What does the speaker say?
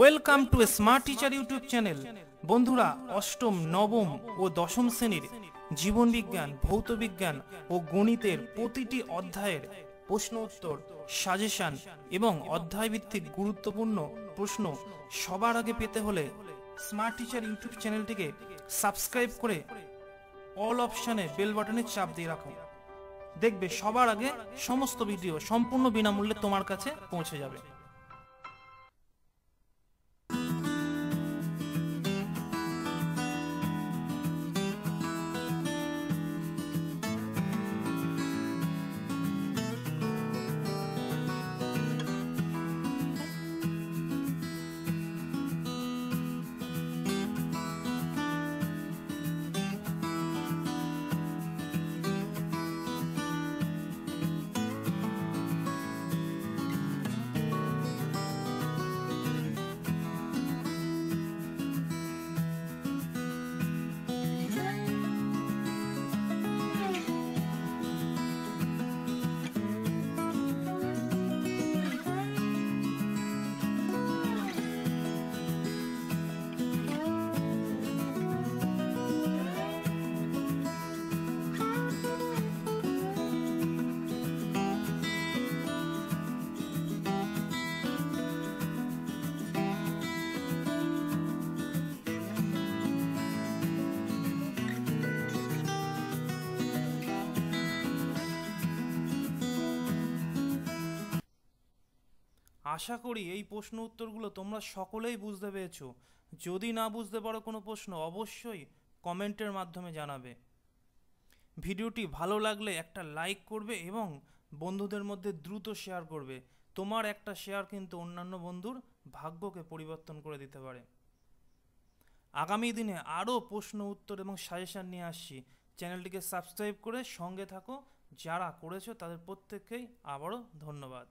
Welcome to smart teacher YouTube channel. বন্ধুরা, অষ্টম, নবম ও দশম শ্রেণীর জীবন বিজ্ঞান, ভৌত বিজ্ঞান ও গণিতের প্রতিটি অধ্যায়ের প্রশ্ন উত্তর, সাজেশন এবং অধ্যায়ভিত্তিক গুরুত্বপূর্ণ প্রশ্ন সবার আগে পেতে হলে স্মার্ট টিচার ইউটিউব চ্যানেলটিকে সাবস্ক্রাইব করে অল অপশানে বেল বাটনে চাপ দিয়ে রাখো। দেখবে সবার আগে সমস্ত ভিডিও সম্পূর্ণ বিনামূল্যে তোমার কাছে পৌঁছে যাবে। আশা করি এই প্রশ্ন উত্তরগুলো তোমরা সকলেই বুঝতে পেরেছো। যদি না বুঝতে পারো কোনো প্রশ্ন, অবশ্যই কমেন্টের মাধ্যমে জানাবে। ভিডিওটি ভালো লাগলে একটা লাইক করবে এবং বন্ধুদের মধ্যে দ্রুত শেয়ার করবে। তোমার একটা শেয়ার কিন্তু অন্যান্য বন্ধুর ভাগ্যকে পরিবর্তন করে দিতে পারে। আগামী দিনে আরও প্রশ্ন উত্তর এবং সাজেশান নিয়ে আসছি। চ্যানেলটিকে সাবস্ক্রাইব করে সঙ্গে থাকো। যারা করেছো তাদের প্রত্যেককেই আবারও ধন্যবাদ।